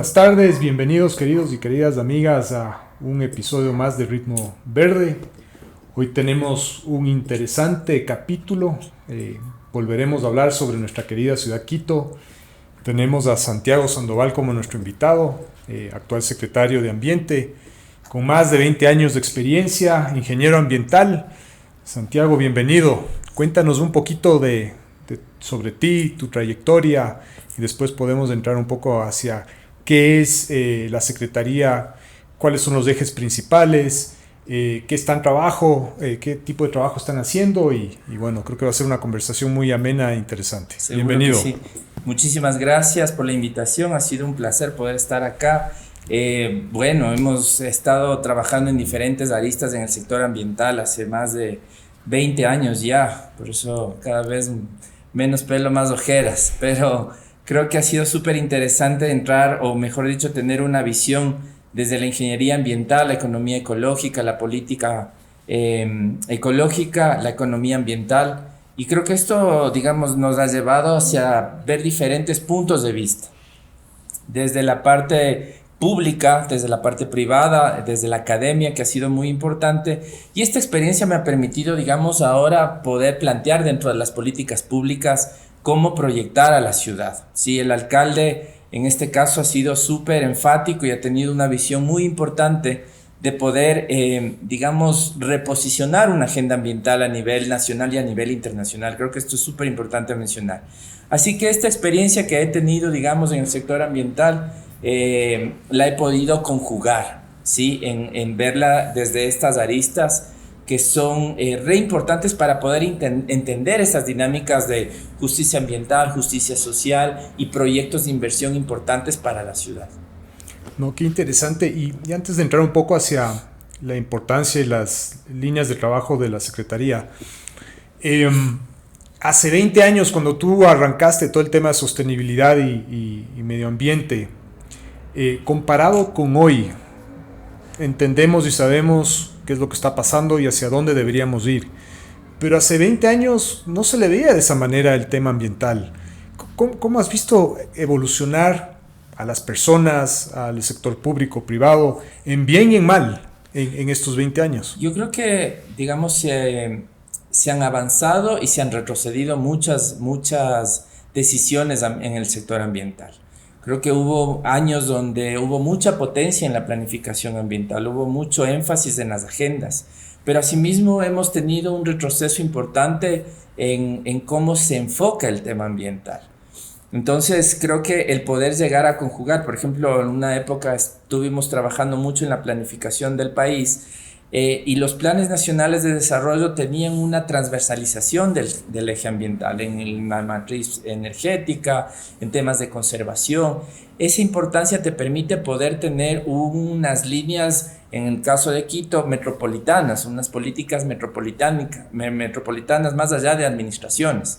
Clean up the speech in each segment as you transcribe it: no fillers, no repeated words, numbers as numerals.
buenas tardes, bienvenidos queridos y queridas amigas a un episodio más de Ritmo Verde. Hoy tenemos un interesante capítulo, volveremos a hablar sobre nuestra querida ciudad Quito. Tenemos a Santiago Sandoval como nuestro invitado, actual secretario de Ambiente, con más de 20 años de experiencia, ingeniero ambiental. Santiago, bienvenido. Cuéntanos un poquito sobre ti, tu trayectoria, y después podemos entrar un poco hacia qué es la Secretaría, cuáles son los ejes principales, qué está en trabajo, qué tipo de trabajo están haciendo y bueno, creo que va a ser una conversación muy amena e interesante. Seguro. Bienvenido. Sí. Muchísimas gracias por la invitación, ha sido un placer poder estar acá. Bueno, hemos estado trabajando en diferentes aristas en el sector ambiental hace más de 20 años ya, por eso cada vez menos pelo, más ojeras, pero creo que ha sido súper interesante entrar, o mejor dicho, tener una visión desde la ingeniería ambiental, la economía ecológica, la política ecológica, la economía ambiental. Y creo que esto, digamos, nos ha llevado hacia ver diferentes puntos de vista. Desde la parte pública, desde la parte privada, desde la academia, que ha sido muy importante. Y esta experiencia me ha permitido, digamos, ahora poder plantear dentro de las políticas públicas cómo proyectar a la ciudad. Sí, el alcalde en este caso ha sido súper enfático y ha tenido una visión muy importante de poder, digamos, reposicionar una agenda ambiental a nivel nacional y a nivel internacional. Creo que esto es súper importante mencionar. Así que esta experiencia que he tenido, digamos, en el sector ambiental, la he podido conjugar, ¿sí? En verla desde estas aristas que son re importantes para poder entender esas dinámicas de justicia ambiental, justicia social y proyectos de inversión importantes para la ciudad. No, qué interesante. Y antes de entrar un poco hacia la importancia y las líneas de trabajo de la Secretaría, hace 20 años cuando tú arrancaste todo el tema de sostenibilidad y medio ambiente, comparado con hoy, entendemos y sabemos qué es lo que está pasando y hacia dónde deberíamos ir. Pero hace 20 años no se le veía de esa manera el tema ambiental. ¿Cómo has visto evolucionar a las personas, al sector público, privado, en bien y en mal, en estos 20 años? Yo creo que, digamos, se han avanzado y se han retrocedido muchas decisiones en el sector ambiental. Creo que hubo años donde hubo mucha potencia en la planificación ambiental, hubo mucho énfasis en las agendas, pero asimismo hemos tenido un retroceso importante en cómo se enfoca el tema ambiental. Entonces creo que el poder llegar a conjugar, por ejemplo, en una época estuvimos trabajando mucho en la planificación del país y los planes nacionales de desarrollo tenían una transversalización del eje ambiental en la matriz energética, en temas de conservación. Esa importancia te permite poder tener unas líneas, en el caso de Quito, metropolitanas, unas políticas metropolitanas más allá de administraciones.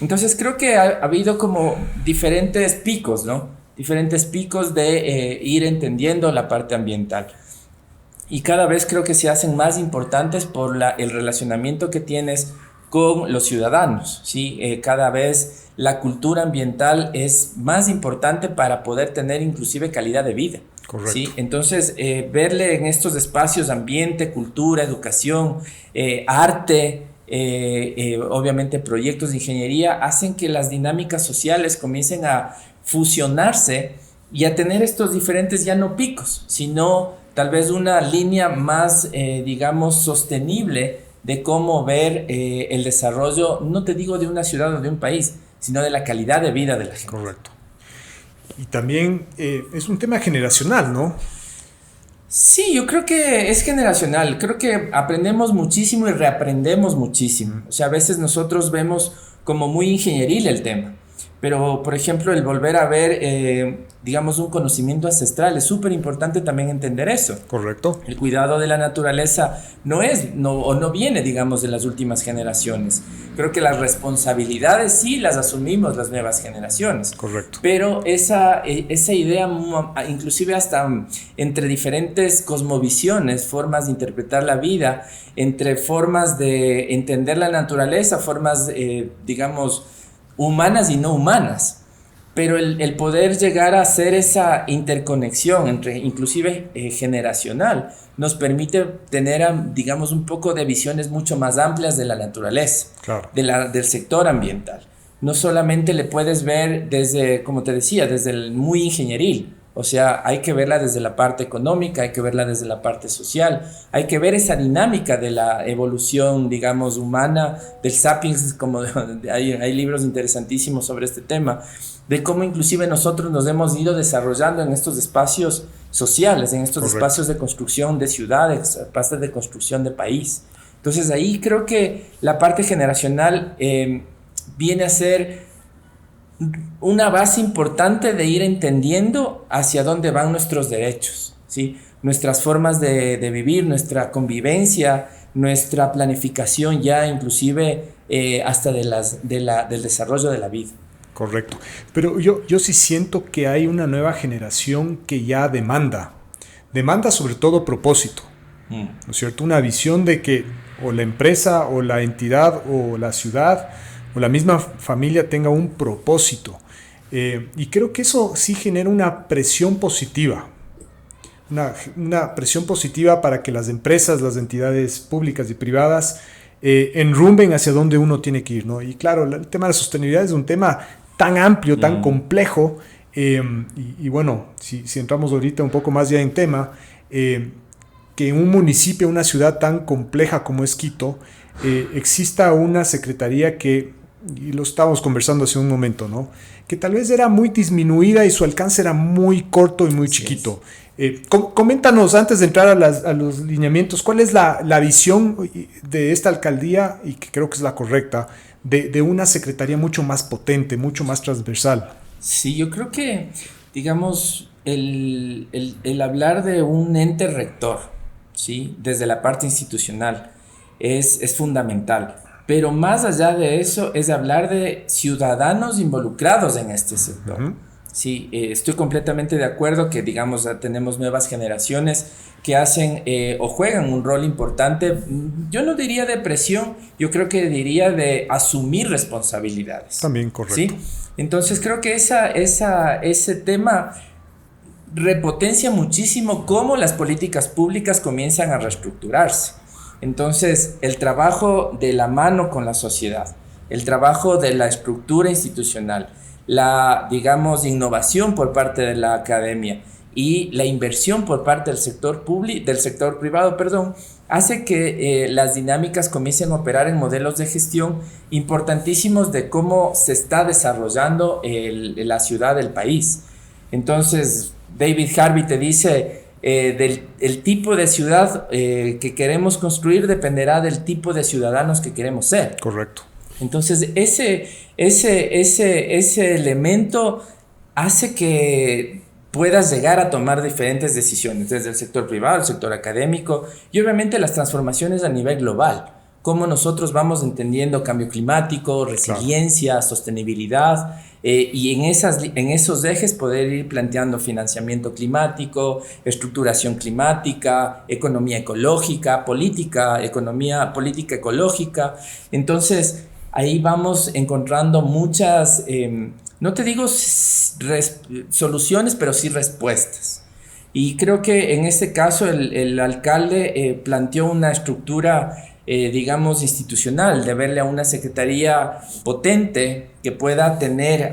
Entonces creo que ha habido como diferentes picos, ¿no? Diferentes picos de ir entendiendo la parte ambiental. Y cada vez creo que se hacen más importantes por el relacionamiento que tienes con los ciudadanos, ¿sí? Cada vez la cultura ambiental es más importante para poder tener inclusive calidad de vida. Correcto. ¿Sí? Entonces, verle en estos espacios ambiente, cultura, educación, arte, obviamente proyectos de ingeniería, hacen que las dinámicas sociales comiencen a fusionarse y a tener estos diferentes ya no picos, sino tal vez una línea más, digamos, sostenible de cómo ver el desarrollo, no te digo de una ciudad o de un país, sino de la calidad de vida de la gente. Correcto. Y también es un tema generacional, ¿no? Sí, yo creo que es generacional. Creo que aprendemos muchísimo y reaprendemos muchísimo. O sea, a veces nosotros vemos como muy ingenieril el tema. Pero, por ejemplo, el volver a ver, digamos, un conocimiento ancestral, es súper importante también entender eso. Correcto. El cuidado de la naturaleza no viene, digamos, de las últimas generaciones. Creo que las responsabilidades sí las asumimos las nuevas generaciones. Correcto. Pero esa idea, inclusive hasta entre diferentes cosmovisiones, formas de interpretar la vida, entre formas de entender la naturaleza, formas, digamos, humanas y no humanas, pero el poder llegar a hacer esa interconexión entre, inclusive generacional, nos permite tener, digamos, un poco de visiones mucho más amplias de la naturaleza, Claro. del sector ambiental. No solamente le puedes ver desde, como te decía, desde el muy ingenieril. O sea, hay que verla desde la parte económica, hay que verla desde la parte social, hay que ver esa dinámica de la evolución, digamos, humana, del sapiens, como hay libros interesantísimos sobre este tema, de cómo inclusive nosotros nos hemos ido desarrollando en estos espacios sociales, en estos Correcto. espacios de construcción de ciudades, espacios de construcción de país. Entonces ahí creo que la parte generacional viene a ser una base importante de ir entendiendo hacia dónde van nuestros derechos, ¿sí? Nuestras formas de vivir, nuestra convivencia, nuestra planificación ya inclusive hasta del desarrollo de la vida. Correcto. Pero yo sí siento que hay una nueva generación que ya demanda sobre todo propósito, ¿no es cierto? Una visión de que o la empresa o la entidad o la ciudad o la misma familia tenga un propósito. Y creo que eso sí genera una presión positiva. Una presión positiva para que las empresas, las entidades públicas y privadas enrumben hacia donde uno tiene que ir, ¿no? Y claro, el tema de la sostenibilidad es un tema tan amplio, tan complejo, y bueno, si entramos ahorita un poco más ya en tema, que en un municipio, una ciudad tan compleja como es Quito, exista una secretaría que, y lo estábamos conversando hace un momento, ¿no? Que tal vez era muy disminuida y su alcance era muy corto y muy chiquito. Coméntanos, antes de entrar a los lineamientos, ¿cuál es la visión de esta alcaldía, y que creo que es la correcta, de una secretaría mucho más potente, mucho más transversal? Sí, yo creo que, digamos, el hablar de un ente rector, ¿sí? Desde la parte institucional es fundamental. Pero más allá de eso es hablar de ciudadanos involucrados en este sector. Uh-huh. Sí, estoy completamente de acuerdo que, digamos, tenemos nuevas generaciones que hacen o juegan un rol importante. Yo no diría de presión, yo creo que diría de asumir responsabilidades. También correcto. ¿Sí? Entonces creo que ese tema repotencia muchísimo cómo las políticas públicas comienzan a reestructurarse. Entonces, el trabajo de la mano con la sociedad, el trabajo de la estructura institucional, la, digamos, innovación por parte de la academia y la inversión por parte del sector privado, hace que las dinámicas comiencen a operar en modelos de gestión importantísimos de cómo se está desarrollando la ciudad del país. Entonces, David Harvey te dice, el tipo de ciudad que queremos construir dependerá del tipo de ciudadanos que queremos ser. Correcto. Entonces, ese elemento hace que puedas llegar a tomar diferentes decisiones desde el sector privado, el sector académico y obviamente las transformaciones a nivel global. Cómo nosotros vamos entendiendo cambio climático, resiliencia, claro, sostenibilidad, y en esos ejes poder ir planteando financiamiento climático, estructuración climática, economía ecológica, política ecológica. Entonces, ahí vamos encontrando muchas, no te digo soluciones, pero sí respuestas. Y creo que en este caso el alcalde planteó una estructura digamos, institucional, de verle a una secretaría potente que pueda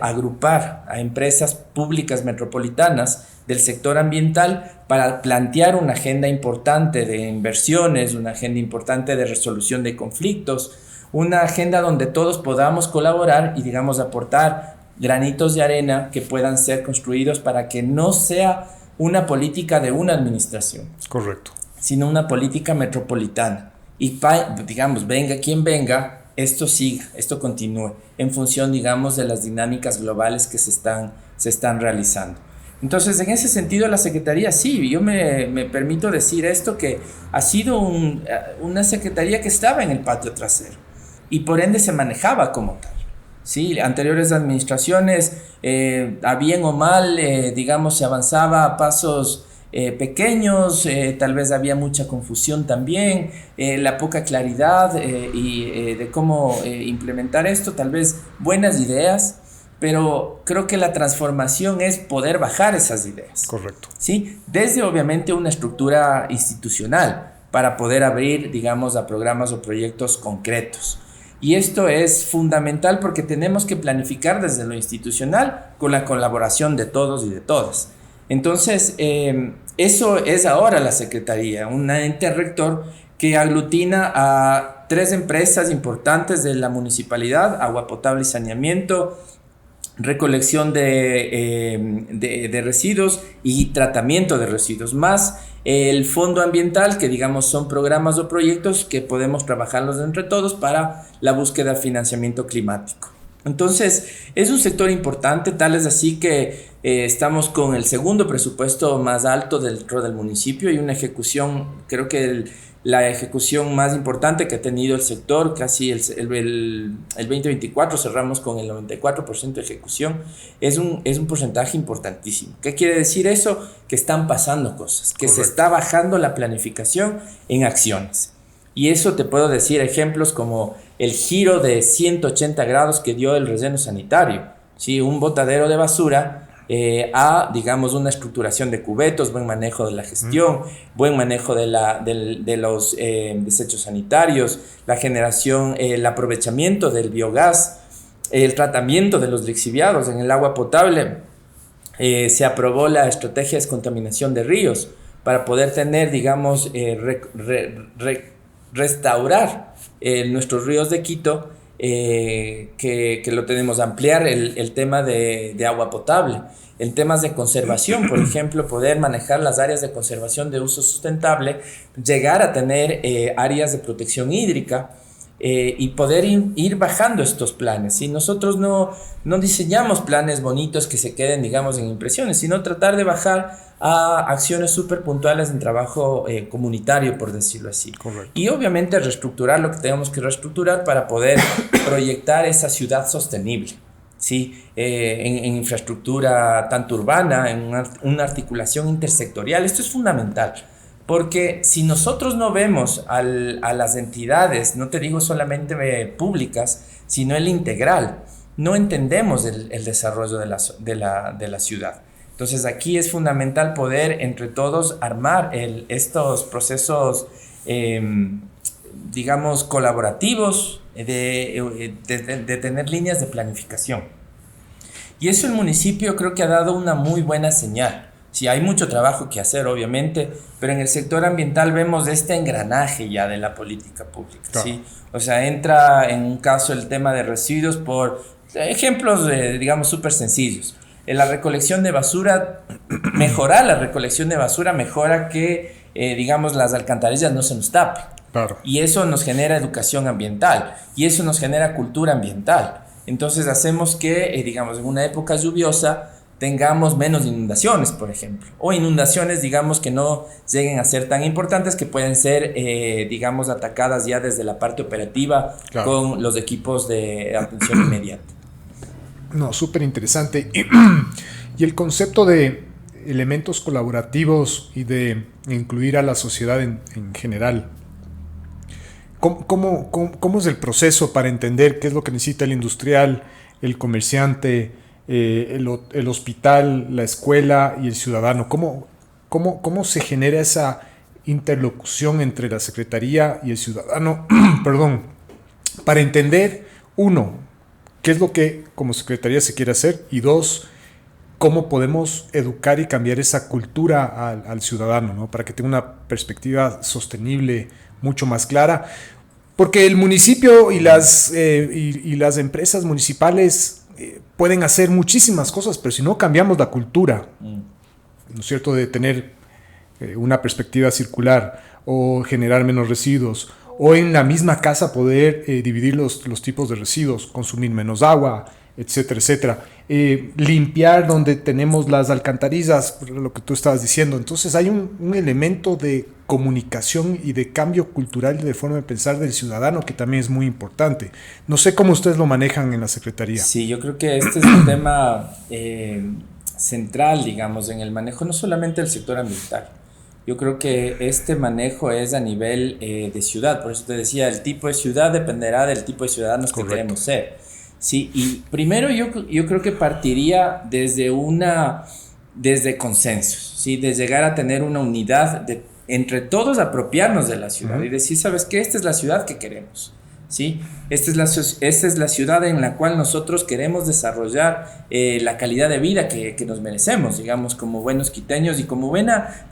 agrupar a empresas públicas metropolitanas del sector ambiental para plantear una agenda importante de inversiones, una agenda importante de resolución de conflictos, una agenda donde todos podamos colaborar y, digamos, aportar granitos de arena que puedan ser construidos para que no sea una política de una administración. Correcto. Sino una política metropolitana. Y digamos, venga quien venga, esto siga, esto continúe en función, digamos, de las dinámicas globales que se están realizando. Entonces, en ese sentido, la Secretaría, sí, yo me permito decir esto, que ha sido una Secretaría que estaba en el patio trasero y por ende se manejaba como tal. Sí, anteriores administraciones, a bien o mal, digamos, se avanzaba a pasos pequeños, tal vez había mucha confusión también, la poca claridad de cómo implementar esto, tal vez buenas ideas, pero creo que la transformación es poder bajar esas ideas. Correcto. ¿Sí? Desde obviamente una estructura institucional para poder abrir, digamos, a programas o proyectos concretos. Y esto es fundamental porque tenemos que planificar desde lo institucional con la colaboración de todos y de todas. Entonces, eso es ahora la Secretaría, un ente rector que aglutina a 3 empresas importantes de la municipalidad: agua potable y saneamiento, recolección de residuos y tratamiento de residuos, más el fondo ambiental, que digamos son programas o proyectos que podemos trabajarlos entre todos para la búsqueda de financiamiento climático. Entonces es un sector importante, tal es así que estamos con el segundo presupuesto más alto dentro del municipio y una ejecución, creo que la ejecución más importante que ha tenido el sector, casi el 2024 cerramos con el 94% de ejecución. Es un porcentaje importantísimo. ¿Qué quiere decir eso? Que están pasando cosas, que Correcto. Se está bajando la planificación en acciones. Y eso te puedo decir ejemplos como el giro de 180 grados que dio el relleno sanitario, ¿sí? Un botadero de basura a, digamos, una estructuración de cubetos, buen manejo de la gestión, buen manejo de los desechos sanitarios, la generación, el aprovechamiento del biogás, el tratamiento de los lixiviados en el agua potable. Se aprobó la estrategia de descontaminación de ríos para poder tener, digamos, restaurar nuestros ríos de Quito, que lo tenemos, ampliar el tema de agua potable. En temas de conservación, por ejemplo, poder manejar las áreas de conservación de uso sustentable, llegar a tener áreas de protección hídrica, y poder ir bajando estos planes. Si nosotros no diseñamos planes bonitos que se queden, digamos, en impresiones, sino tratar de bajar a acciones súper puntuales en trabajo comunitario, por decirlo así. Correcto. Y obviamente reestructurar lo que tenemos que reestructurar para poder proyectar esa ciudad sostenible, ¿sí? En infraestructura tanto urbana, en una articulación intersectorial. Esto es fundamental. Porque si nosotros no vemos a las entidades, no te digo solamente públicas, sino el integral, no entendemos el desarrollo de la ciudad. Entonces aquí es fundamental poder entre todos armar estos procesos, digamos, colaborativos, de tener líneas de planificación. Y eso el municipio creo que ha dado una muy buena señal. Sí, hay mucho trabajo que hacer, obviamente, pero en el sector ambiental vemos este engranaje ya de la política pública, claro. ¿Sí? O sea, entra en un caso el tema de residuos por ejemplos, digamos, súper sencillos. En la recolección de basura, mejorar la recolección de basura mejora que, digamos, las alcantarillas no se nos tapen. Claro. Y eso nos genera educación ambiental, y eso nos genera cultura ambiental. Entonces hacemos que, digamos, en una época lluviosa, tengamos menos inundaciones, por ejemplo, o inundaciones, digamos, que no lleguen a ser tan importantes, que pueden ser, digamos, atacadas ya desde la parte operativa, claro, con los equipos de atención inmediata. No, súper interesante. Y el concepto de elementos colaborativos y de incluir a la sociedad en general, ¿cómo es el proceso para entender qué es lo que necesita el industrial, el comerciante, el hospital, la escuela y el ciudadano? ¿Cómo se genera esa interlocución entre la Secretaría y el ciudadano? Perdón, para entender, uno, qué es lo que como Secretaría se quiere hacer, y dos, cómo podemos educar y cambiar esa cultura al ciudadano, ¿no? Para que tenga una perspectiva sostenible mucho más clara, porque el municipio y las empresas municipales pueden hacer muchísimas cosas, pero si no cambiamos la cultura, ¿no es cierto?, de tener una perspectiva circular o generar menos residuos, o en la misma casa poder dividir los tipos de residuos, consumir menos agua, etcétera, etcétera, limpiar donde tenemos las alcantarillas, lo que tú estabas diciendo. Entonces hay un elemento de comunicación y de cambio cultural y de forma de pensar del ciudadano que también es muy importante. No sé cómo ustedes lo manejan en la Secretaría. Sí, yo creo que este es un tema central, digamos, en el manejo no solamente del sector ambiental. Yo creo que este manejo es a nivel de ciudad. Por eso te decía, el tipo de ciudad dependerá del tipo de ciudadanos que queremos ser. Sí, y primero yo creo que partiría desde consensos, ¿sí? De llegar a tener una unidad entre todos apropiarnos de la ciudad y decir, ¿sabes qué? Esta es la ciudad que queremos, ¿sí? Esta es la ciudad en la cual nosotros queremos desarrollar la calidad de vida que nos merecemos, digamos, como buenos quiteños y como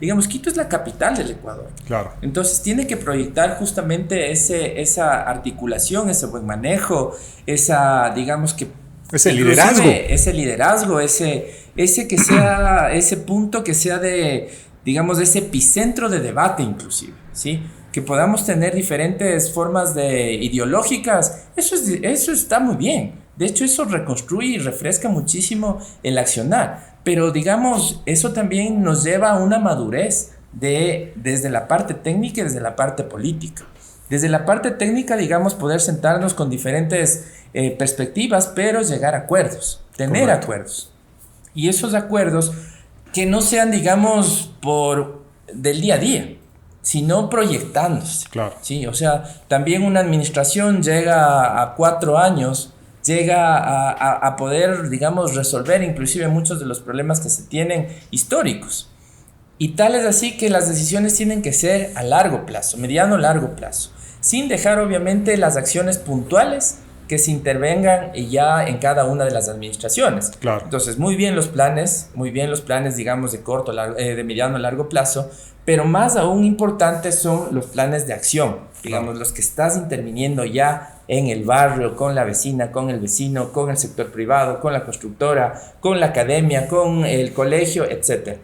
digamos, Quito es la capital del Ecuador. Claro. Entonces tiene que proyectar justamente esa articulación, ese buen manejo, digamos que... Ese liderazgo. Ese liderazgo, ese que sea, ese punto que sea digamos, ese epicentro de debate inclusive, ¿sí? Que podamos tener diferentes formas ideológicas, eso está muy bien. De hecho, eso reconstruye y refresca muchísimo el accionar. Pero, digamos, eso también nos lleva a una madurez desde la parte técnica y desde la parte política. Desde la parte técnica, digamos, poder sentarnos con diferentes perspectivas, pero llegar a acuerdos, tener Correcto. acuerdos. Y esos acuerdos que no sean, digamos, del día a día, sino proyectándose. Claro. ¿Sí? O sea, también una administración llega a 4 años, llega a poder, digamos, resolver inclusive muchos de los problemas que se tienen históricos. Y tal es así que las decisiones tienen que ser a largo plazo, mediano largo plazo, sin dejar obviamente las acciones puntuales que se intervengan ya en cada una de las administraciones. Claro. Entonces, muy bien los planes, digamos, de mediano a largo plazo, pero más aún importantes son los planes de acción, digamos, Claro. los que estás interviniendo ya en el barrio, con la vecina, con el vecino, con el sector privado, con la constructora, con la academia, con el colegio, etc.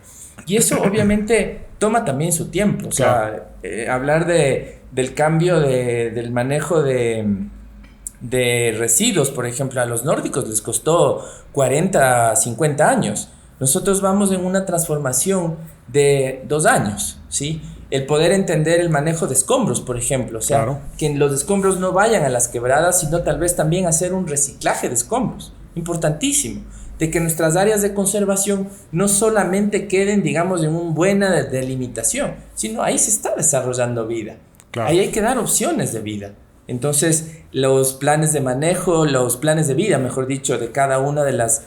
Y eso obviamente toma también su tiempo, o sea, hablar del cambio del manejo de residuos, por ejemplo, a los nórdicos les costó 40, 50 años. Nosotros vamos en una transformación de 2 años, ¿sí? El poder entender el manejo de escombros, por ejemplo, o sea, Claro. que los escombros no vayan a las quebradas, sino tal vez también hacer un reciclaje de escombros, importantísimo, de que nuestras áreas de conservación no solamente queden, digamos, en una buena delimitación, sino ahí se está desarrollando vida. Claro. Ahí hay que dar opciones de vida. Entonces, los planes de manejo, los planes de vida, mejor dicho, de cada una de las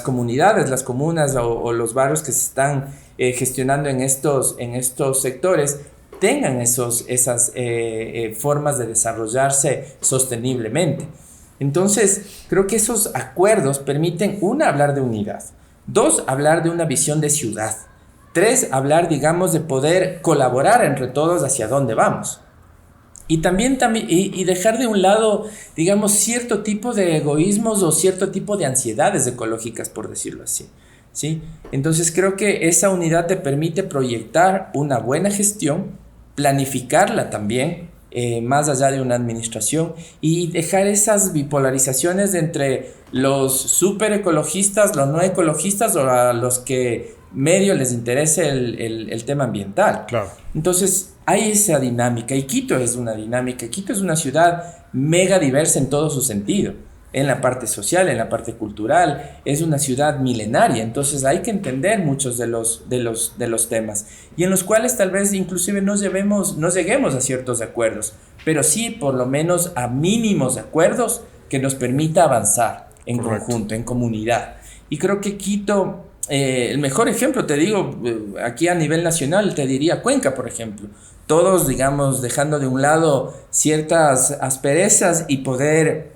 comunidades, las comunas o los barrios que se están gestionando en estos sectores, tengan esas formas de desarrollarse sosteniblemente. Entonces, creo que esos acuerdos permiten, 1, hablar de unidad, 2, hablar de una visión de ciudad, 3, hablar, digamos, de poder colaborar entre todos hacia dónde vamos. Y también dejar de un lado, digamos, cierto tipo de egoísmos o cierto tipo de ansiedades ecológicas, por decirlo así, ¿sí? Entonces creo que esa unidad te permite proyectar una buena gestión, planificarla también, más allá de una administración, y dejar esas bipolarizaciones entre los súper ecologistas, los no ecologistas o a los que medio les interese el tema ambiental. Claro. Entonces hay esa dinámica, y Quito es una dinámica. Quito es una ciudad mega diversa en todo su sentido, en la parte social, en la parte cultural, es una ciudad milenaria, entonces hay que entender muchos de los temas, y en los cuales tal vez inclusive no lleguemos a ciertos acuerdos, pero sí por lo menos a mínimos acuerdos que nos permita avanzar en Correcto. conjunto, en comunidad. Y creo que Quito, el mejor ejemplo, te digo, aquí a nivel nacional, te diría Cuenca, por ejemplo. Todos, digamos, dejando de un lado ciertas asperezas y poder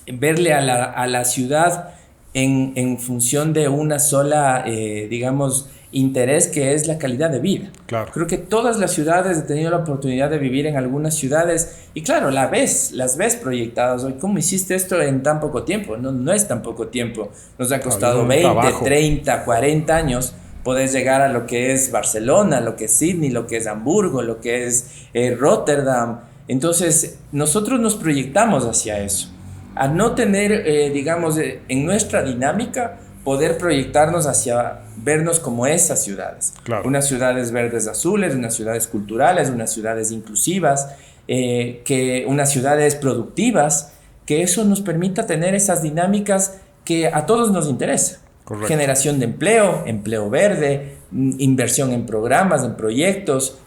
verle a la ciudad en función de una sola, digamos, interés, que es la calidad de vida. Claro. Creo que todas las ciudades, he tenido la oportunidad de vivir en algunas ciudades y claro, las ves proyectadas hoy. ¿Cómo hiciste esto en tan poco tiempo? No es tan poco tiempo. Nos ha costado 20, 30, 40 años poder llegar a lo que es Barcelona, lo que es Sydney, lo que es Hamburgo, lo que es Rotterdam. Entonces, nosotros nos proyectamos hacia eso. A no tener, digamos, en nuestra dinámica, poder proyectarnos hacia vernos como esas ciudades. Claro. Unas ciudades verdes azules, unas ciudades culturales, unas ciudades inclusivas, unas ciudades productivas, que eso nos permita tener esas dinámicas que a todos nos interesa. Correcto. Generación de empleo verde, inversión en programas, en proyectos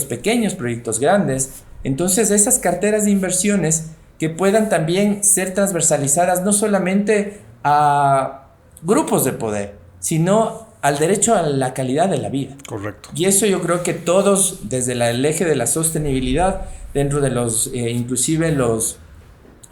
pequeños, proyectos grandes. Entonces esas carteras de inversiones que puedan también ser transversalizadas no solamente a grupos de poder, sino al derecho a la calidad de la vida. Correcto. Y eso yo creo que todos, desde el eje de la sostenibilidad, dentro de los, inclusive los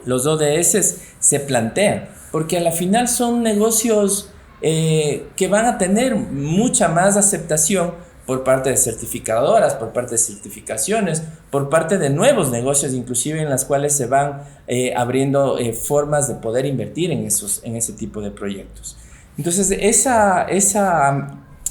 ODS, se plantean, porque a la final son negocios que van a tener mucha más aceptación por parte de certificadoras, por parte de certificaciones, por parte de nuevos negocios, inclusive en las cuales se van abriendo formas de poder invertir en ese tipo de proyectos. Entonces, esa,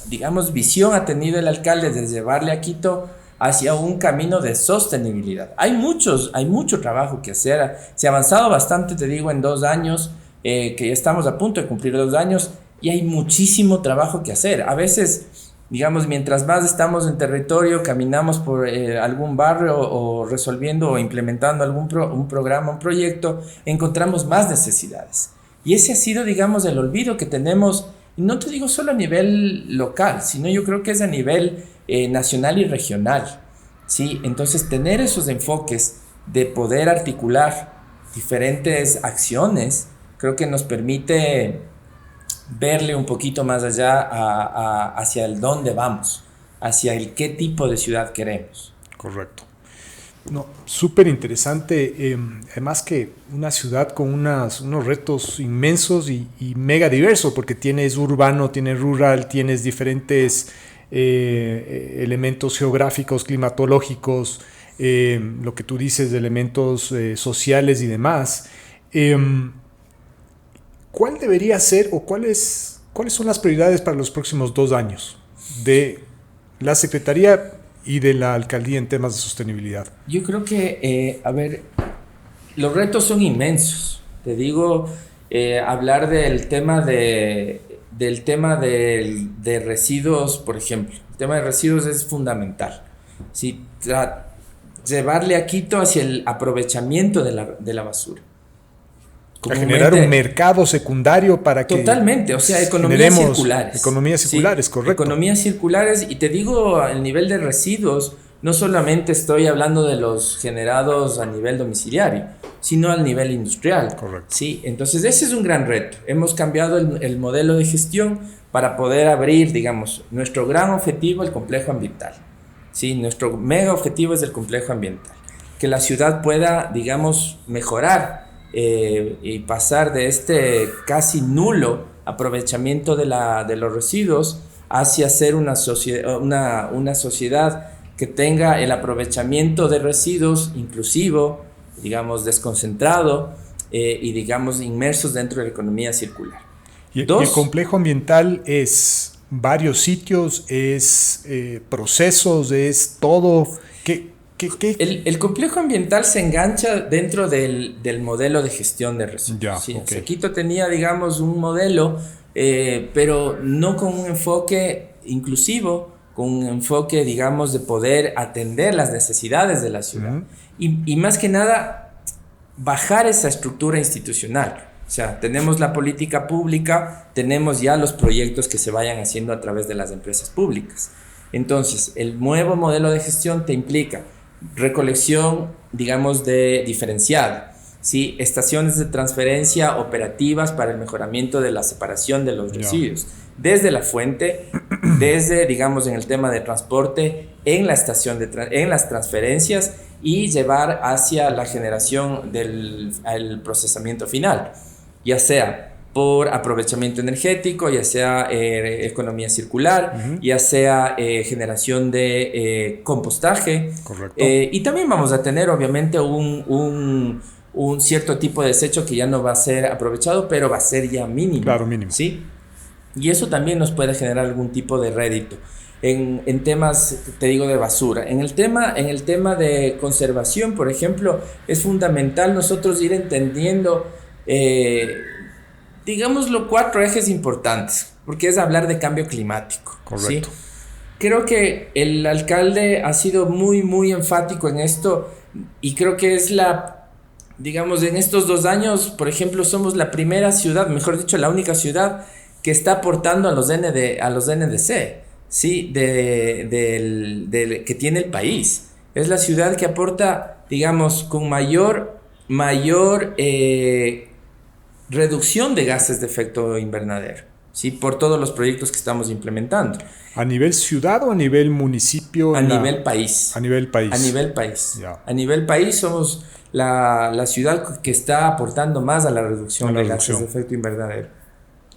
digamos, visión ha tenido el alcalde de llevarle a Quito hacia un camino de sostenibilidad. Hay mucho trabajo que hacer. Se ha avanzado bastante, te digo, en 2 años, que ya estamos a punto de cumplir 2 años, y hay muchísimo trabajo que hacer. A veces, digamos, mientras más estamos en territorio, caminamos por algún barrio o resolviendo o implementando un programa, un proyecto, encontramos más necesidades. Y ese ha sido, digamos, el olvido que tenemos, y no te digo solo a nivel local, sino yo creo que es a nivel nacional y regional, ¿sí? Entonces, tener esos enfoques de poder articular diferentes acciones, creo que nos permite verle un poquito más allá hacia el dónde vamos, hacia el qué tipo de ciudad queremos. Correcto. No, súper interesante. Además que una ciudad con unos retos inmensos y mega diversos, porque tienes urbano, tienes rural, tienes diferentes elementos geográficos, climatológicos, lo que tú dices de elementos sociales y demás. ¿Cuál debería ser o cuáles son las prioridades para los próximos 2 años de la Secretaría y de la Alcaldía en temas de sostenibilidad? Yo creo que, los retos son inmensos. Te digo, hablar del tema de residuos, por ejemplo. El tema de residuos es fundamental. ¿Sí? Llevarle a Quito hacia el aprovechamiento de la basura. A generar un mercado secundario para que... Totalmente, o sea, economías circulares. Economías circulares, sí, correcto. Economías circulares, y te digo, el nivel de residuos, no solamente estoy hablando de los generados a nivel domiciliario, sino al nivel industrial. Correcto. Sí, entonces ese es un gran reto. Hemos cambiado el modelo de gestión para poder abrir, digamos, nuestro gran objetivo, el complejo ambiental. Sí, nuestro mega objetivo es el complejo ambiental. Que la ciudad pueda, digamos, mejorar y pasar de este casi nulo aprovechamiento de los residuos hacia ser una sociedad que tenga el aprovechamiento de residuos inclusivo, digamos, desconcentrado y, digamos, inmersos dentro de la economía circular. Y el complejo ambiental es varios sitios, es procesos, es todo. ¿Qué? El complejo ambiental se engancha dentro del modelo de gestión de residuos. Ya, sí, okay. Quito tenía, digamos, un modelo, pero no con un enfoque inclusivo, con un enfoque, digamos, de poder atender las necesidades de la ciudad. Uh-huh. Y más que nada, bajar esa estructura institucional. O sea, tenemos la política pública, tenemos ya los proyectos que se vayan haciendo a través de las empresas públicas. Entonces, el nuevo modelo de gestión te implica recolección, digamos, diferenciada, ¿sí? Estaciones de transferencia operativas para el mejoramiento de la separación de los residuos, desde la fuente, desde, digamos, en el tema de transporte, en la estación en las transferencias, y llevar hacia la generación del procesamiento final, ya sea por aprovechamiento energético, ya sea economía circular, uh-huh, ya sea generación de compostaje. Correcto. Y también vamos a tener, obviamente, un cierto tipo de desecho que ya no va a ser aprovechado, pero va a ser ya mínimo. Claro, mínimo. ¿Sí? Y eso también nos puede generar algún tipo de rédito. En temas, te digo, de basura. En el tema de conservación, por ejemplo, es fundamental nosotros ir entendiendo... digámoslo, 4 ejes importantes, porque es hablar de cambio climático. Correcto. ¿Sí? Creo que el alcalde ha sido muy, muy enfático en esto, y creo que es digamos, en estos 2 años, por ejemplo, somos la primera ciudad, mejor dicho, la única ciudad que está aportando a los NDC, ¿sí? Que tiene el país. Es la ciudad que aporta, digamos, con mayor mayor reducción de gases de efecto invernadero, ¿sí? Por todos los proyectos que estamos implementando. ¿A nivel ciudad o a nivel municipio? A nivel país. A nivel país. A nivel país. Ya. A nivel país somos la ciudad que está aportando más a la reducción de gases de efecto invernadero.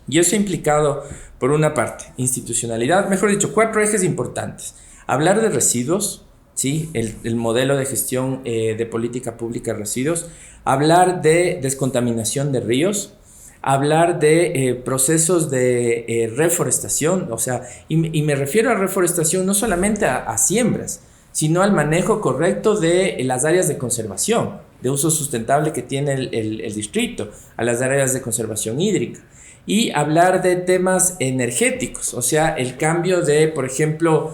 Y eso ha implicado, por una parte, institucionalidad, mejor dicho, 4 ejes importantes. Hablar de residuos, ¿sí? El modelo de gestión de política pública de residuos. Hablar de descontaminación de ríos. Hablar de procesos de reforestación, o sea, y me refiero a reforestación no solamente a siembras, sino al manejo correcto de las áreas de conservación, de uso sustentable que tiene el distrito, a las áreas de conservación hídrica. Y hablar de temas energéticos, o sea, el cambio de, por ejemplo,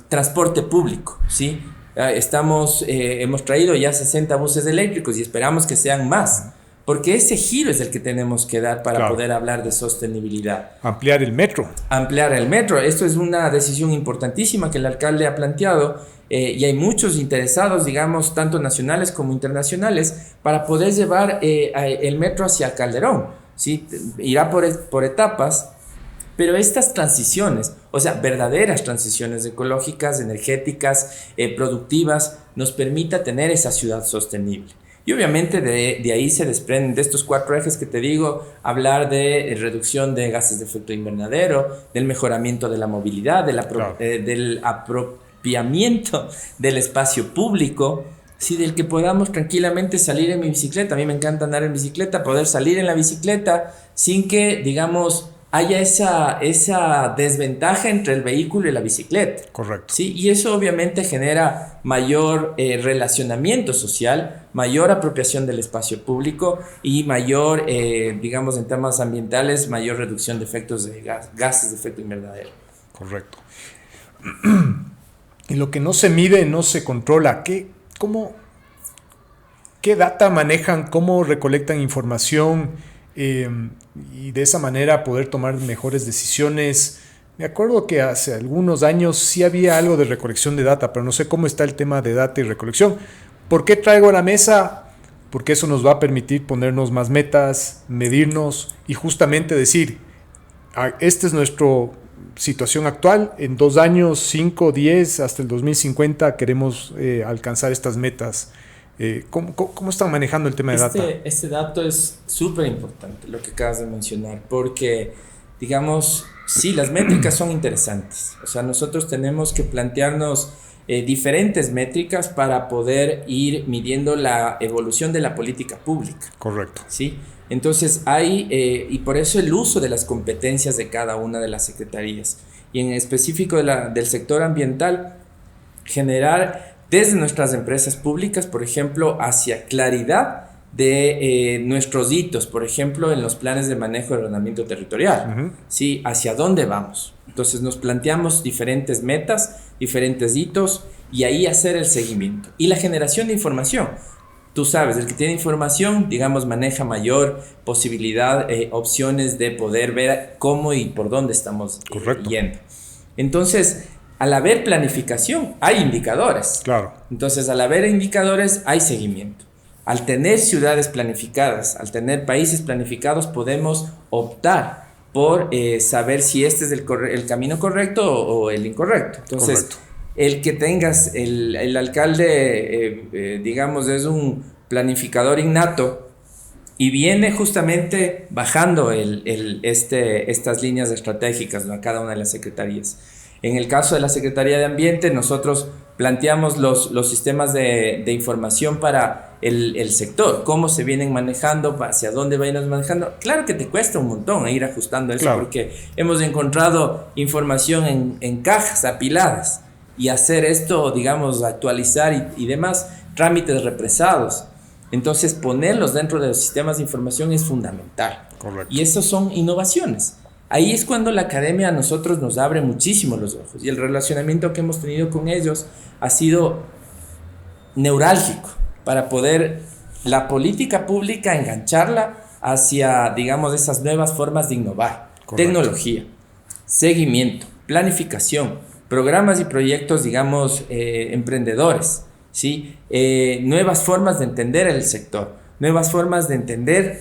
transporte público, ¿sí? Hemos traído ya 60 buses eléctricos y esperamos que sean más. Porque ese giro es el que tenemos que dar para poder hablar de sostenibilidad. Ampliar el metro. Ampliar el metro. Esto es una decisión importantísima que el alcalde ha planteado y hay muchos interesados, digamos, tanto nacionales como internacionales, para poder llevar el metro hacia Calderón, ¿sí? Irá por etapas, pero estas transiciones, o sea, verdaderas transiciones ecológicas, energéticas, productivas, nos permita tener esa ciudad sostenible. Y obviamente de ahí se desprenden de estos 4 ejes que te digo, hablar de reducción de gases de efecto invernadero, del mejoramiento de la movilidad, del apropiamiento del espacio público, ¿sí? Del que podamos tranquilamente salir en mi bicicleta. A mí me encanta andar en bicicleta, poder salir en la bicicleta sin que, digamos, haya esa desventaja entre el vehículo y la bicicleta. Correcto. ¿Sí? Y eso obviamente genera mayor relacionamiento social, mayor apropiación del espacio público y mayor, digamos, en temas ambientales, mayor reducción de efectos de gases de efecto invernadero. Correcto. Y lo que no se mide, no se controla. ¿Qué data manejan? ¿Cómo recolectan información? Y de esa manera poder tomar mejores decisiones. Me acuerdo que hace algunos años sí había algo de recolección de data, pero no sé cómo está el tema de data y recolección. ¿Por qué traigo a la mesa? Porque eso nos va a permitir ponernos más metas, medirnos y justamente decir, esta es nuestra situación actual, en 2 años, 5, 10, hasta el 2050 queremos alcanzar estas metas. ¿Cómo están manejando el tema de data? Este dato es súper importante, lo que acabas de mencionar, porque, digamos, sí, las métricas son interesantes. O sea, nosotros tenemos que plantearnos diferentes métricas para poder ir midiendo la evolución de la política pública. Correcto. ¿Sí? Entonces y por eso el uso de las competencias de cada una de las secretarías. Y en específico del sector ambiental, generar desde nuestras empresas públicas, por ejemplo, hacia claridad de nuestros hitos, por ejemplo, en los planes de manejo de ordenamiento territorial, Uh-huh. ¿sí? Hacia dónde vamos. Entonces nos planteamos diferentes metas, diferentes hitos y ahí hacer el seguimiento. Y la generación de información. Tú sabes, el que tiene información, digamos, maneja mayor posibilidad, opciones de poder ver cómo y por dónde estamos yendo. Entonces, al haber planificación, hay indicadores. Claro. Entonces, al haber indicadores, hay seguimiento. Al tener ciudades planificadas, al tener países planificados, podemos optar por saber si este es el camino correcto o el incorrecto. Entonces, correcto. El que tengas, el alcalde, digamos, es un planificador innato y viene justamente bajando estas líneas estratégicas, ¿no? A cada una de las secretarías. En el caso de la Secretaría de Ambiente, nosotros planteamos los sistemas de información para el sector, cómo se vienen manejando, hacia dónde vayan manejando. Claro que te cuesta un montón ir ajustando eso, claro, porque hemos encontrado información en cajas apiladas y hacer esto, digamos, actualizar y demás, trámites represados. Entonces, ponerlos dentro de los sistemas de información es fundamental. Correcto. Y eso son innovaciones. Ahí es cuando la academia a nosotros nos abre muchísimo los ojos y el relacionamiento que hemos tenido con ellos ha sido neurálgico para poder la política pública engancharla hacia, digamos, esas nuevas formas de innovar. Correcto. Tecnología, seguimiento, planificación, programas y proyectos, digamos, emprendedores, ¿sí? Nuevas formas de entender el sector, nuevas formas de entender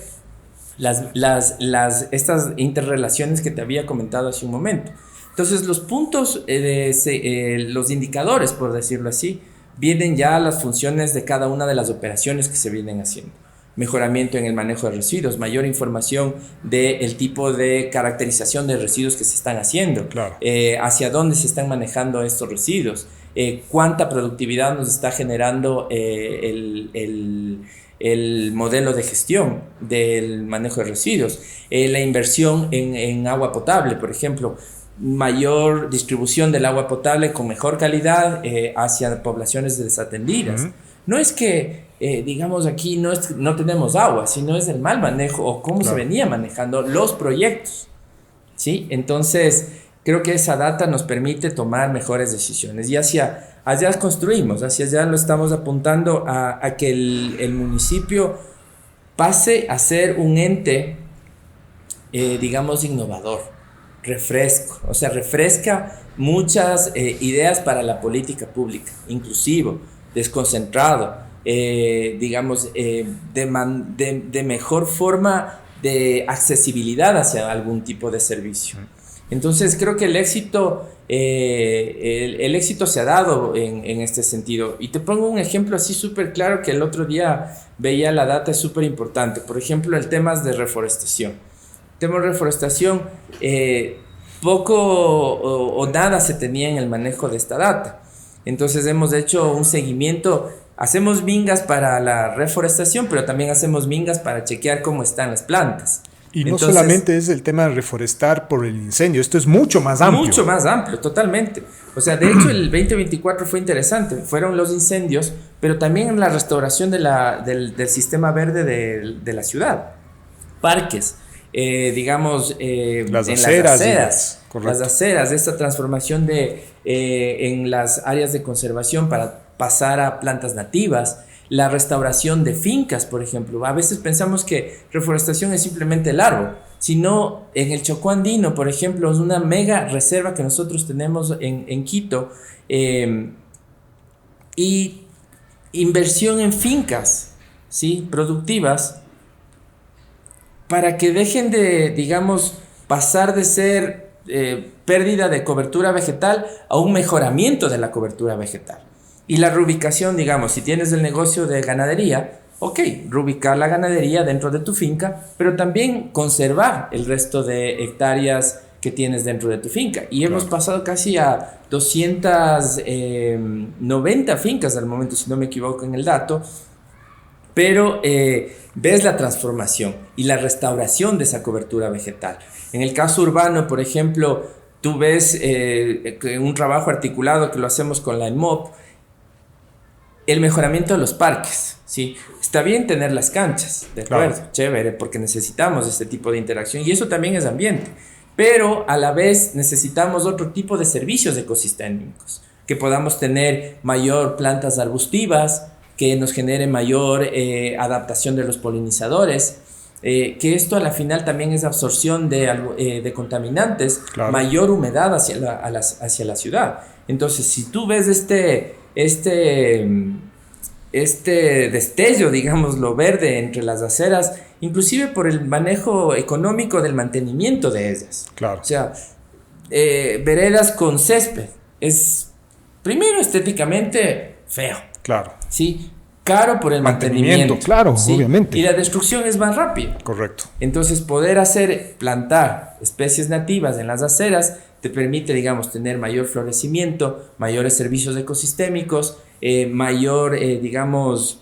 estas interrelaciones que te había comentado hace un momento. Entonces los puntos, los indicadores, por decirlo así, vienen ya las funciones de cada una de las operaciones que se vienen haciendo. Mejoramiento en el manejo de residuos, mayor información del tipo de caracterización de residuos que se están haciendo, Claro. Hacia dónde se están manejando estos residuos, cuánta productividad nos está generando el modelo de gestión del manejo de residuos, la inversión en agua potable, por ejemplo, mayor distribución del agua potable con mejor calidad hacia poblaciones desatendidas. No es que, digamos, aquí no tenemos agua, sino es el mal manejo o cómo se venía manejando los proyectos, ¿sí? Entonces, creo que esa data nos permite tomar mejores decisiones y hacia allá construimos, hacia allá lo estamos apuntando a que el municipio pase a ser un ente, digamos, innovador, refresca muchas ideas para la política pública, inclusivo, desconcentrado, digamos, de mejor forma de accesibilidad hacia algún tipo de servicio. Entonces creo que el éxito se ha dado en este sentido. Y te pongo un ejemplo así súper claro que el otro día veía la data, es súper importante. Por ejemplo, el tema de reforestación. El tema de reforestación, poco o nada se tenía en el manejo de esta data. Entonces hemos hecho un seguimiento, hacemos mingas para la reforestación, pero también hacemos mingas para chequear cómo están las plantas. Y no solamente es el tema de reforestar por el incendio, esto es mucho más amplio. Mucho más amplio, totalmente. O sea, de hecho el 2024 fue interesante, fueron los incendios, pero también la restauración del sistema verde de la ciudad. Parques, digamos, las aceras, las aceras, esta transformación en las áreas de conservación para pasar a plantas nativas. La restauración de fincas, por ejemplo. A veces pensamos que reforestación es simplemente el árbol, sino en el Chocó Andino, por ejemplo, es una mega reserva que nosotros tenemos en Quito, y inversión en fincas, ¿sí? Productivas, para que dejen de, digamos, pasar de ser pérdida de cobertura vegetal a un mejoramiento de la cobertura vegetal. Y la reubicación, digamos, si tienes el negocio de ganadería, ok, reubicar la ganadería dentro de tu finca, pero también conservar el resto de hectáreas que tienes dentro de tu finca. Y hemos pasado casi a 290 fincas al momento, si no me equivoco en el dato, pero ves la transformación y la restauración de esa cobertura vegetal. En el caso urbano, por ejemplo, tú ves un trabajo articulado que lo hacemos con la ENMOP, el mejoramiento de los parques, ¿sí? Está bien tener las canchas, de acuerdo, chévere, porque necesitamos este tipo de interacción y eso también es ambiente, pero a la vez necesitamos otro tipo de servicios ecosistémicos, que podamos tener mayor plantas arbustivas, que nos genere mayor adaptación de los polinizadores, que esto a la final también es absorción de contaminantes, mayor humedad hacia la ciudad. Entonces, si tú ves este destello, digamos, lo verde entre las aceras, inclusive por el manejo económico del mantenimiento de ellas. Claro. O sea, veredas con césped es, primero, estéticamente feo. Claro. Sí, caro por el mantenimiento. Claro, ¿sí? obviamente. Y la destrucción es más rápida. Correcto. Entonces, poder plantar especies nativas en las aceras te permite, digamos, tener mayor florecimiento, mayores servicios ecosistémicos, mayor, digamos,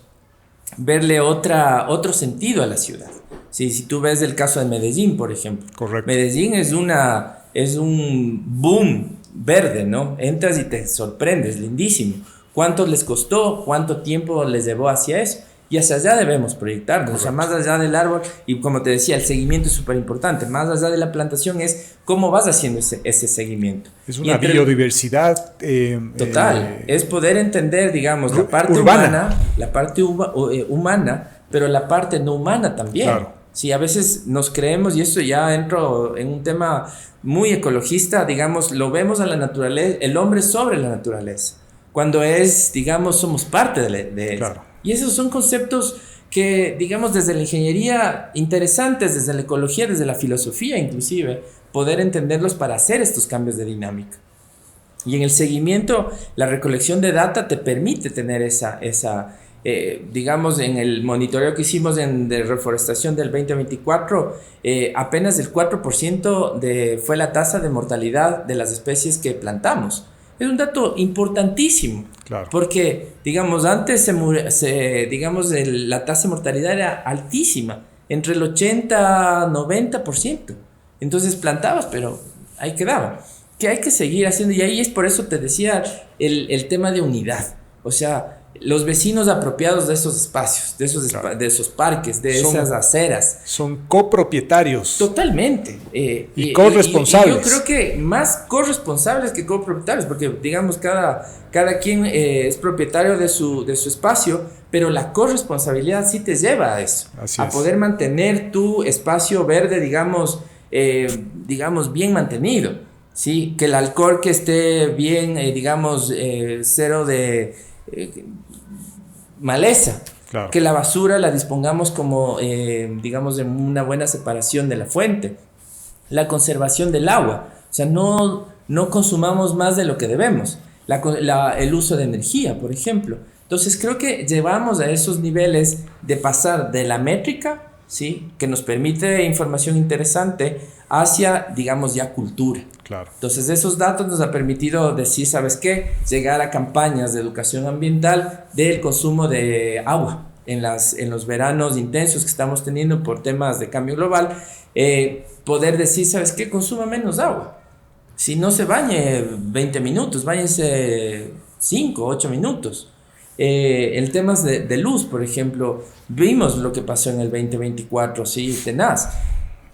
verle otro sentido a la ciudad. ¿Sí? Si tú ves el caso de Medellín, por ejemplo. Correcto. Medellín es un boom verde, ¿no? Entras y te sorprendes, lindísimo. ¿Cuánto les costó? ¿Cuánto tiempo les llevó hacia eso? Y hacia allá debemos proyectarnos, o sea, más allá del árbol, y como te decía, el seguimiento es súper importante, más allá de la plantación es cómo vas haciendo ese seguimiento. Es una biodiversidad. Total, es poder entender, digamos, la parte humana, pero la parte no humana también. Claro. Sí, a veces nos creemos, y esto ya entro en un tema muy ecologista, digamos, lo vemos a la naturaleza, el hombre sobre la naturaleza. cuando digamos, somos parte de eso. Claro. Y esos son conceptos que, digamos, desde la ingeniería interesantes, desde la ecología, desde la filosofía inclusive, poder entenderlos para hacer estos cambios de dinámica. Y en el seguimiento, la recolección de data te permite tener digamos, en el monitoreo que hicimos de reforestación del 2024, apenas el 4% fue la tasa de mortalidad de las especies que plantamos. Es un dato importantísimo, claro. Porque, digamos, antes la tasa de mortalidad era altísima, entre el 80-90%. Entonces plantabas, pero ahí quedaba. Que hay que seguir haciendo, y ahí es por eso te decía el tema de unidad. O sea, los vecinos apropiados de esos espacios, de esos parques, esas aceras. Son copropietarios. Totalmente. Y corresponsables. Y yo creo que más corresponsables que copropietarios, porque digamos cada quien es propietario de su espacio, pero la corresponsabilidad sí te lleva a eso. Así a es. Poder mantener tu espacio verde, digamos, bien mantenido. Sí, que el alcohol que esté bien, cero de maleza, claro. Que la basura la dispongamos como, digamos, en una buena separación de la fuente, la conservación del agua, o sea, no consumamos más de lo que debemos, el uso de energía, por ejemplo. Entonces creo que llevamos a esos niveles de pasar de la métrica, ¿sí?, que nos permite información interesante, hacia, digamos, ya cultura. Claro. Entonces esos datos nos ha permitido decir, ¿sabes qué?, llegar a campañas de educación ambiental del consumo de agua en los veranos intensos que estamos teniendo por temas de cambio global. Poder decir, ¿sabes qué?, consuma menos agua. Si no se bañe 20 minutos, báñese 5, 8 minutos. En temas de luz, por ejemplo, vimos lo que pasó en el 2024, sí, tenaz.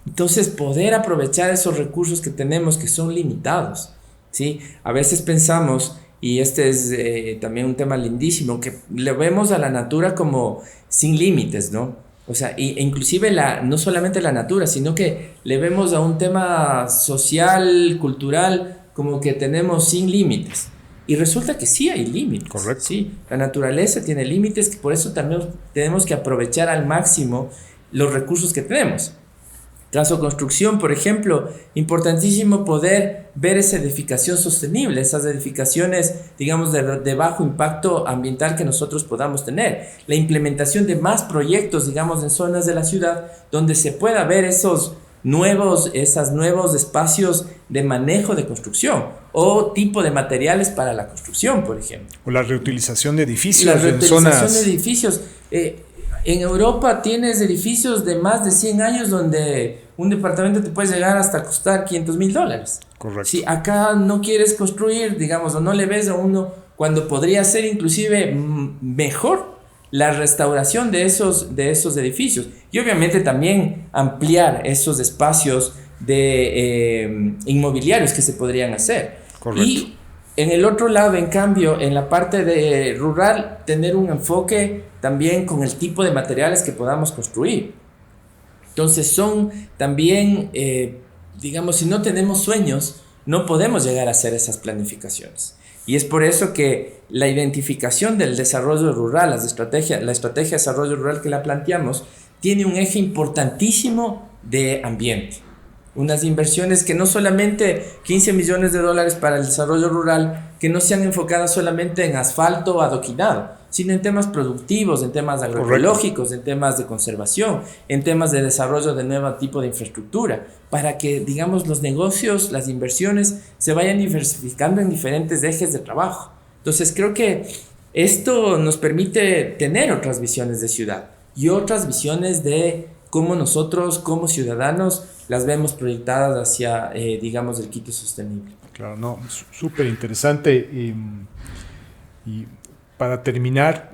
Entonces, poder aprovechar esos recursos que tenemos, que son limitados, ¿sí? A veces pensamos, y este es también un tema lindísimo, que le vemos a la natura como sin límites, ¿no? O sea, inclusive no solamente la natura, sino que le vemos a un tema social, cultural, como que tenemos sin límites. Y resulta que sí hay límites. Correcto. Sí, la naturaleza tiene límites, por eso también tenemos que aprovechar al máximo los recursos que tenemos. Trasoconstrucción, por ejemplo, importantísimo poder ver esa edificación sostenible, esas edificaciones, digamos, de bajo impacto ambiental que nosotros podamos tener. La implementación de más proyectos, digamos, en zonas de la ciudad donde se pueda ver esos nuevos espacios de manejo de construcción o tipo de materiales para la construcción, por ejemplo. O la reutilización de edificios. La reutilización en zonas... de edificios. En Europa tienes edificios de más de 100 años donde un departamento te puede llegar hasta costar $500,000. Correcto. Si acá no quieres construir, digamos, o no le ves a uno, cuando podría ser inclusive mejor la restauración de esos edificios. Y obviamente también ampliar esos espacios de inmobiliarios que se podrían hacer. Correcto. Y en el otro lado, en cambio, en la parte de rural, tener un enfoque también con el tipo de materiales que podamos construir. Entonces son también, digamos, si no tenemos sueños, no podemos llegar a hacer esas planificaciones. Y es por eso que la identificación del desarrollo rural, la estrategia de desarrollo rural que la planteamos, tiene un eje importantísimo de ambiente. Unas inversiones que no solamente $15 millones para el desarrollo rural, que no sean enfocadas solamente en asfalto o adoquinado, sino en temas productivos, en temas agroecológicos, en temas de conservación, en temas de desarrollo de nuevo tipo de infraestructura, para que, digamos, los negocios, las inversiones se vayan diversificando en diferentes ejes de trabajo. Entonces creo que esto nos permite tener otras visiones de ciudad y otras visiones de cómo nosotros como ciudadanos las vemos proyectadas hacia, digamos, el Quito sostenible. Claro, no, súper interesante. Y para terminar,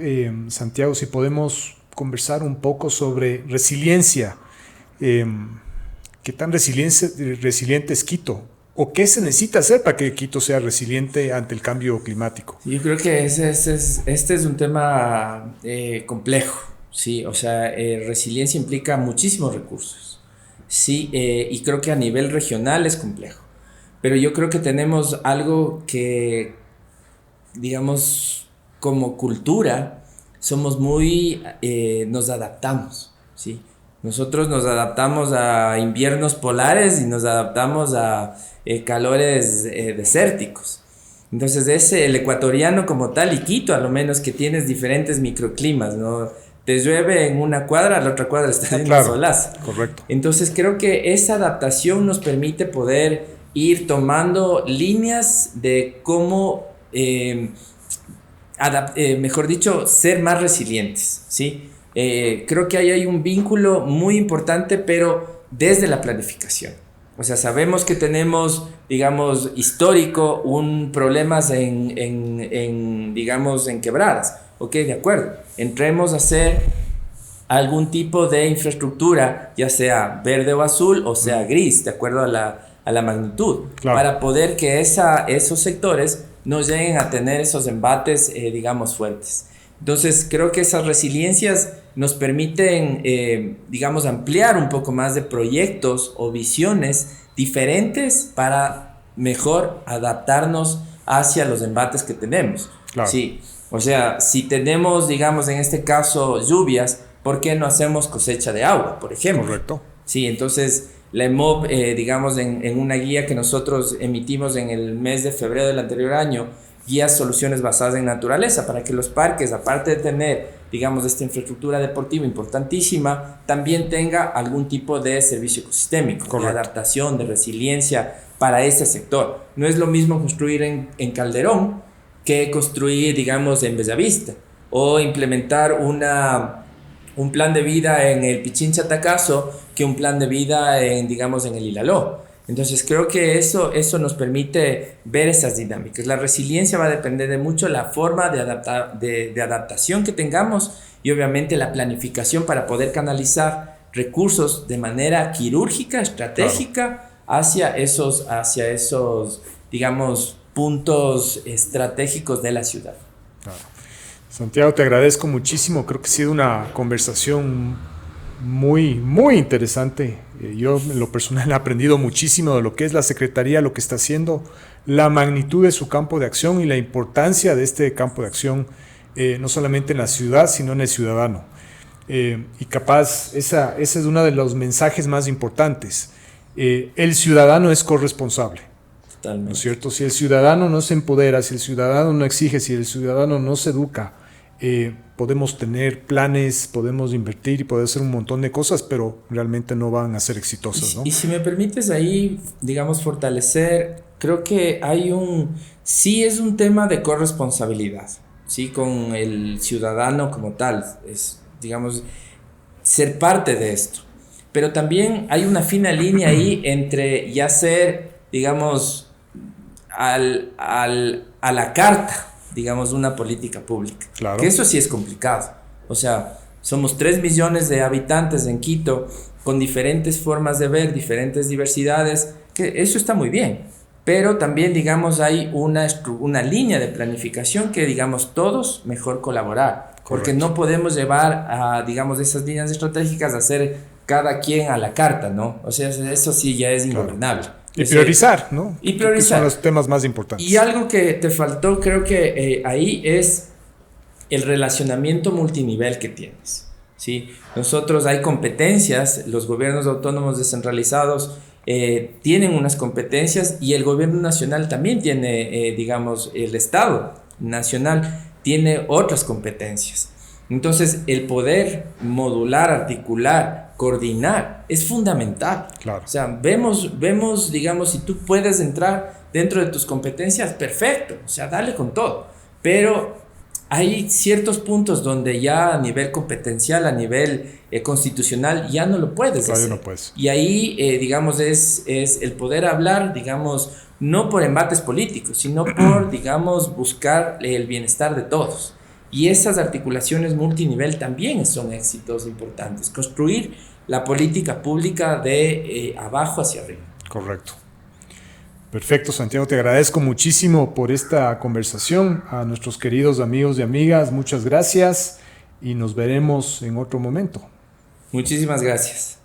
Santiago, si podemos conversar un poco sobre resiliencia. ¿Qué tan resiliente es Quito? ¿O qué se necesita hacer para que Quito sea resiliente ante el cambio climático? Yo creo que este es un tema complejo, ¿sí? O sea, resiliencia implica muchísimos recursos, ¿sí? Y creo que a nivel regional es complejo. Pero yo creo que tenemos algo que digamos, como cultura, somos muy, nos adaptamos, ¿sí? Nosotros nos adaptamos a inviernos polares y nos adaptamos a calores desérticos. Entonces, el ecuatoriano como tal, y Quito, a lo menos que tienes diferentes microclimas, ¿no? Te llueve en una cuadra, la otra cuadra está en claro, solazo. correcto. Entonces, creo que esa adaptación nos permite poder ir tomando líneas de cómo, mejor dicho, ser más resilientes, ¿sí? Creo que ahí hay un vínculo muy importante, pero desde la planificación. O sea, sabemos que tenemos, digamos, histórico, problemas digamos, en quebradas. Ok, de acuerdo. Entremos a hacer algún tipo de infraestructura, ya sea verde o azul, o sea gris, de acuerdo a la magnitud, claro, para poder que esos sectores no lleguen a tener esos embates, digamos, fuertes. Entonces, creo que esas resiliencias nos permiten, digamos, ampliar un poco más de proyectos o visiones diferentes para mejor adaptarnos hacia los embates que tenemos. claro. Sí, o sea, si tenemos, digamos, en este caso, lluvias, ¿por qué no hacemos cosecha de agua, por ejemplo? Correcto. Sí, entonces la EMOB, digamos, en una guía que nosotros emitimos en el mes de febrero del anterior año, guías soluciones basadas en naturaleza, para que los parques, aparte de tener, digamos, esta infraestructura deportiva importantísima, también tenga algún tipo de servicio ecosistémico, correcto, de adaptación, de resiliencia para ese sector. No es lo mismo construir en Calderón que construir, digamos, en Bellavista, o implementar un plan de vida en el Pichincha Tacazo que un plan de vida digamos, en el Ilaló. Entonces creo que eso nos permite ver esas dinámicas. La resiliencia va a depender de mucho la forma de adaptación que tengamos y obviamente la planificación para poder canalizar recursos de manera quirúrgica, estratégica, claro, hacia esos, digamos, puntos estratégicos de la ciudad. Claro. Santiago, te agradezco muchísimo. Creo que ha sido una conversación muy, muy interesante. Yo en lo personal he aprendido muchísimo de lo que es la Secretaría, lo que está haciendo, la magnitud de su campo de acción y la importancia de este campo de acción, no solamente en la ciudad, sino en el ciudadano. Y capaz, ese es uno de los mensajes más importantes. El ciudadano es corresponsable. Totalmente. ¿No es cierto? Si el ciudadano no se empodera, si el ciudadano no exige, si el ciudadano no se educa, podemos tener planes, podemos invertir y poder hacer un montón de cosas, pero realmente no van a ser exitosas, ¿no? Y si me permites ahí, digamos, fortalecer, creo que sí es un tema de corresponsabilidad, ¿sí? Con el ciudadano como tal, es, digamos, ser parte de esto. Pero también hay una fina línea ahí entre ya ser, digamos, a la carta, digamos, una política pública. Claro. Que eso sí es complicado. O sea, somos 3 millones de habitantes en Quito, con diferentes formas de ver, diferentes diversidades, que eso está muy bien. Pero también, digamos, hay una línea de planificación que, digamos, todos mejor colaborar. Correcto. Porque no podemos llevar digamos, esas líneas estratégicas a hacer cada quien a la carta, ¿no? O sea, eso sí ya es ingobernable. Claro. Y priorizar, ¿no? Y priorizar. Que son los temas más importantes. Y algo que te faltó, creo que ahí es el relacionamiento multinivel que tienes, ¿sí? Nosotros hay competencias, los gobiernos autónomos descentralizados tienen unas competencias y el gobierno nacional también tiene, digamos, el Estado nacional tiene otras competencias. Entonces, el poder modular, articular, coordinar es fundamental. Claro. O sea, vemos, digamos, si tú puedes entrar dentro de tus competencias, perfecto, o sea, dale con todo. Pero hay ciertos puntos donde ya a nivel competencial, a nivel constitucional, ya no lo puedes hacer. No puedes. Y ahí, digamos, es el poder hablar, digamos, no por embates políticos, sino por, digamos, buscar el bienestar de todos. Y esas articulaciones multinivel también son éxitos importantes. Construir la política pública de abajo hacia arriba. Correcto. Perfecto, Santiago. Te agradezco muchísimo por esta conversación. A nuestros queridos amigos y amigas, muchas gracias y nos veremos en otro momento. Muchísimas gracias.